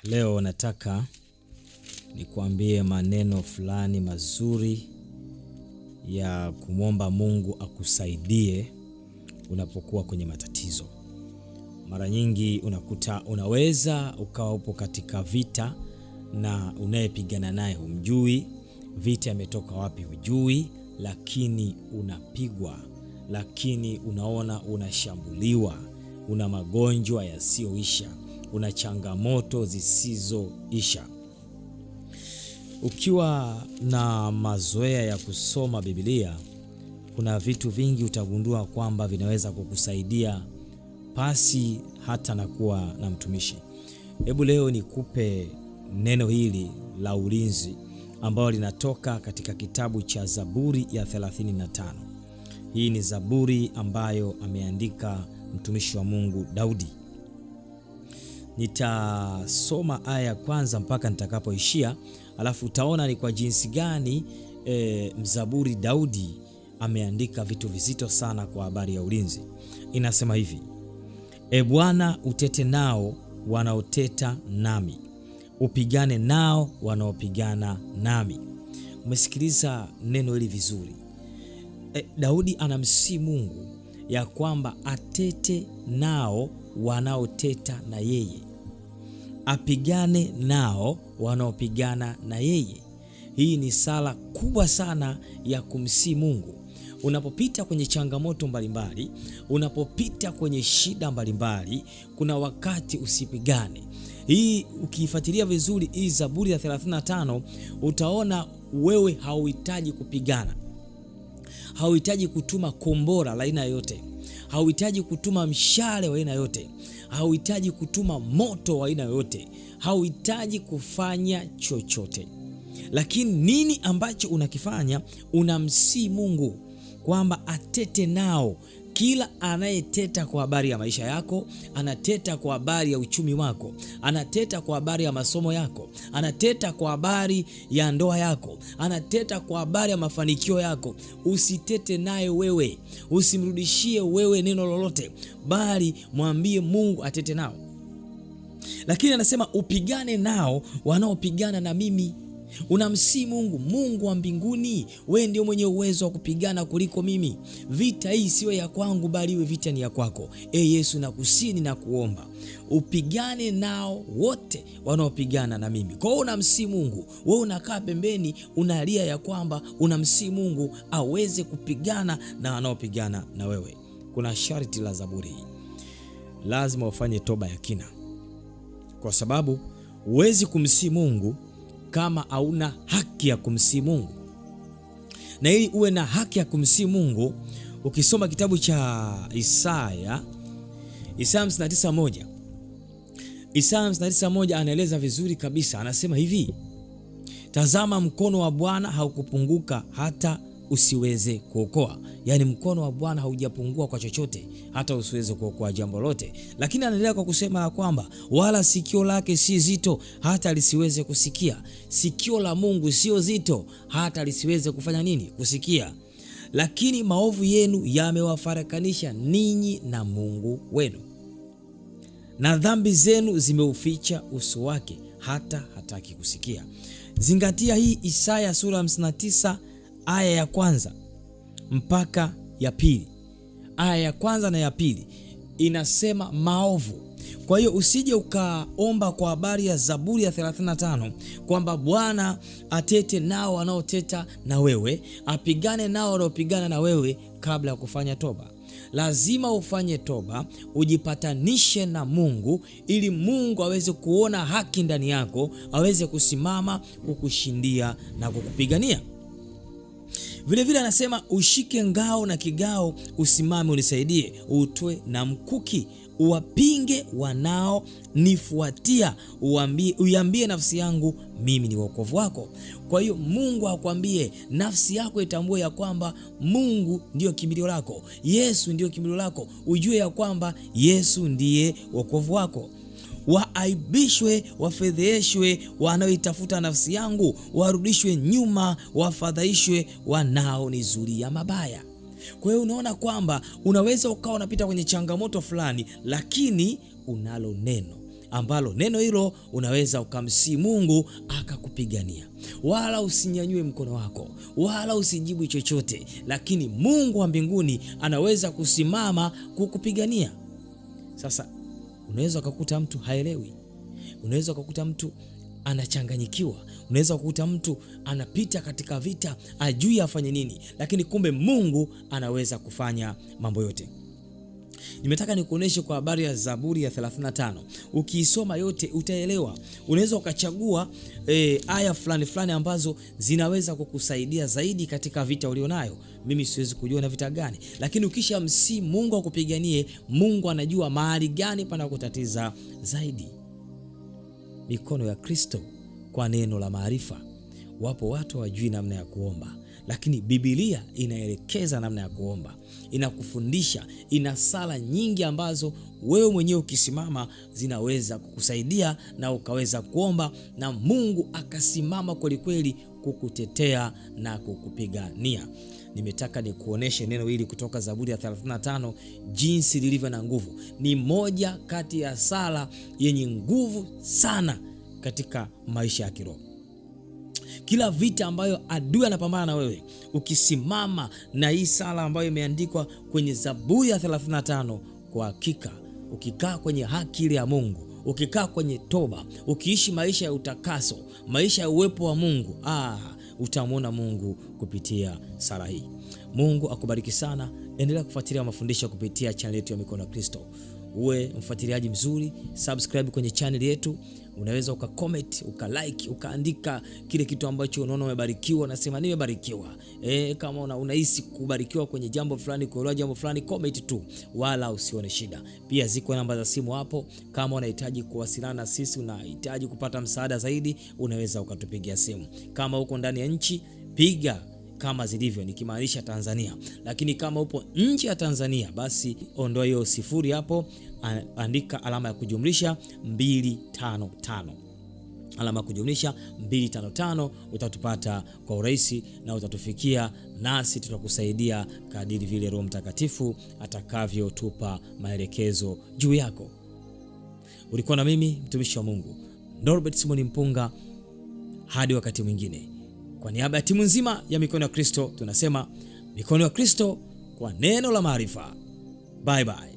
Leo nataka nikuambie maneno fulani mazuri ya kumwomba Mungu akusaidie unapokuwa kwenye matatizo. Mara nyingi unakuta unaweza ukawa upo katika vita na unayepigana naye humjui, vita imetoka wapi hujui, lakini unapigwa, lakini unaona unashambuliwa, una magonjwa yasiyoisha, una changamoto zisizoisha. Ukiwa na mazoea ya kusoma Biblia, kuna vitu vingi utagundua kwamba vinaweza kukusaidia pasi hata na kuwa na mtumishi. Hebu leo nikupe neno hili la ulinzi ambalo linatoka katika kitabu cha Zaburi ya 35. Hii ni Zaburi ambayo ameandika mtumishi wa Mungu Daudi. Nitasoma aya ya kwanza mpaka nitakapoishia, alafu utaona ni kwa jinsi gani mzaburi Daudi ameandika vitu vizito sana kwa habari ya ulinzi. Inasema hivi: E Bwana, utete nao wanaoteta nami, upigane nao wanaopigana nami. Umesikiliza neno hili vizuri. Daudi anamsihi Mungu ya kwamba atete nao wanaoteta na yeye, apigane nao wanaopigana na yeye. Hii ni sala kubwa sana ya kumsihi Mungu. Unapopita kwenye changamoto mbalimbali, unapopita kwenye shida mbalimbali, kuna wakati usipigane. Hii ukiifuatilia vizuri hii Zaburi ya 35, utaona wewe hauhitaji kupigana. Hauhitaji kutuma kombora la aina yoyote. Hauhitaji kutuma mshale wa aina yoyote. Hauhitaji kutuma moto wa aina yoyote. Hauhitaji kufanya chochote. Lakini nini ambacho unakifanya? Unamsihi Mungu kwamba atete nao. Kila anayeteta kwa habari ya maisha yako, anateta kwa habari ya uchumi wako, anateta kwa habari ya masomo yako, anateta kwa habari ya ndoa yako, anateta kwa habari ya mafanikio yako, usitete naye wewe. Usimrudishie wewe neno lolote, bali mwambie Mungu atete nao. Lakini anasema upigane nao wanaopigana na mimi. Unamsihi Mungu, Mungu wa mbinguni, wewe ndio mwenye uwezo wa kupigana kuliko mimi. Vita hii siwe ya kwangu, bali iwe vita ni ya kwako. Yesu, nakusihi na kuomba upigane nao wote wanaopigana na mimi. Kwa hiyo unamsihi Mungu, wewe unakaa pembeni unalia ya kwamba unamsihi Mungu aweze kupigana na wanaopigana na wewe. Kuna sharti la Zaburi hii, lazima ufanye toba ya kina, kwa sababu huwezi kumsihi Mungu kama hauna haki ya kumsihi Mungu. Na ili uwe na haki ya kumsihi Mungu, ukisoma kitabu cha Isaya 59:1, Isaya 59:1 anaeleza vizuri kabisa. Anasema hivi: tazama, mkono wa Bwana haukupunguka hata usiweze kuokoa. Yaani mkono wa Bwana haujapungua kwa chochote hata usiweze kuokoa jambo lote. Lakini anaendelea kwa kusema ya kwamba wala sikio lake si zito hata lisiweze kusikia. Sikio la Mungu sio zito hata lisiweze kufanya nini? Kusikia. Lakini maovu yenu yamewafarakanisha ninyi na Mungu wenu, na dhambi zenu zimeuficha uso wake hata hataki kusikia. Zingatia hii Isaya sura 59 aya ya kwanza mpaka ya pili. Aya ya kwanza na ya pili inasema maovu. Kwa hiyo usije ukaomba kwa habari ya Zaburi ya 35 kwamba Bwana atete nao wanaoteta na wewe, apigane nao wanaopigana na wewe kabla ya kufanya toba. Lazima ufanye toba, ujipatanishe na Mungu ili Mungu aweze kuona haki ndani yako, aweze kusimama kukushindia na kukupigania. Vile vile anasema ushike ngao na kigao, usimame unisaidie, utoe na mkuki, uwapinge wanaonifuatia, uiambie nafsi yangu mimi ni wokovu wako. Kwa hiyo Mungu akwambie, nafsi yako itambue ya kwamba Mungu ndio kimbilio lako, Yesu ndio kimbilio lako, ujue ya kwamba Yesu ndiye wokovu wako. Waaibishwe, wafedheshwe wanaoitafuta nafsi yangu, warudishwe nyuma, wafadhaishwe wanaonizulia mabaya. Kwa hiyo unaona kwamba unaweza ukawa unapita kwenye changamoto fulani, lakini unalo neno ambalo neno hilo unaweza ukamsii Mungu akakupigania. Wala usinyanyue mkono wako, wala usijibu chochote, lakini Mungu wa mbinguni anaweza kusimama kukupigania. Sasa unaweza kukuta mtu haelewi, unaweza kukuta mtu anachanganyikiwa, unaweza kukuta mtu anapita katika vita ajui afanye nini, lakini kumbe Mungu anaweza kufanya mambo yote. Nimetaka nikuoneshe kwa habari ya Zaburi ya 35. Ukiisoma yote utaelewa. Unaweza ukachagua aya fulani ambazo zinaweza kukusaidia zaidi katika vita ulionayo. Mimi siwezi kujua na vita gani, lakini ukishamsii Mungu akupiganie, Mungu anajua mahali gani pana kutatiza zaidi. Mikono ya Kristo kwa neno la maarifa. Wapo watu hawajui namna ya kuomba, lakini Biblia inaelekeza namna ya kuomba, inakufundisha, ina sala nyingi ambazo wewe mwenyewe ukisimama zinaweza kukusaidia na ukaweza kuomba na Mungu akasimama kweli kweli kukutetea na kukupigania. Nimetaka nikuoneshe neno hili kutoka Zaburi ya 35 jinsi lilivyo na nguvu. Ni moja kati ya sala yenye nguvu sana katika maisha ya kiroho. Kila vita ambayo adui anapambana na wewe, ukisimama na hii sala ambayo imeandikwa kwenye Zaburi ya 35, kwa hakika ukikaa kwenye haki ile ya Mungu, ukikaa kwenye toba, ukiishi maisha ya utakaso, maisha ya uwepo wa Mungu, utamwona Mungu kupitia sala hii. Mungu akubariki sana. Endelea kufuatilia mafundisho kupitia channel yetu ya Mikono ya Kristo. Uwe mfuatiliaji mzuri, subscribe kwenye channel yetu. Unaweza ukacomment, ukalike, ukaandika kile kitu ambacho unaona umebarikiwa, nasema nimebarikiwa. Kama unahisi kubarikiwa kwenye jambo fulani, kuelewa jambo fulani, comment tu, wala usione shida. Pia ziko namba za simu hapo, kama unahitaji kuwasiliana na sisi, unahitaji kupata msaada zaidi, unaweza ukatupigia simu. Kama uko ndani ya nchi, piga kama zilivyo, nikimaanisha Tanzania. Lakini kama upo nje ya Tanzania, basi ondoa hiyo 0 hapo, andika alama ya kujumlisha 255. Alama ya kujumlisha 255, utatupata kwa urahisi na utatufikia, nasi tutakusaidia kadiri vile Roho Mtakatifu atakavyotupa maelekezo juu yako. Ulikuwa na mimi mtumishi wa Mungu Norbert Simon Mpunga. Hadi wakati mwingine, kwa niaba ya timu nzima ya Mikono ya Kristo tunasema Mikono ya Kristo kwa neno la maarifa. Bye bye.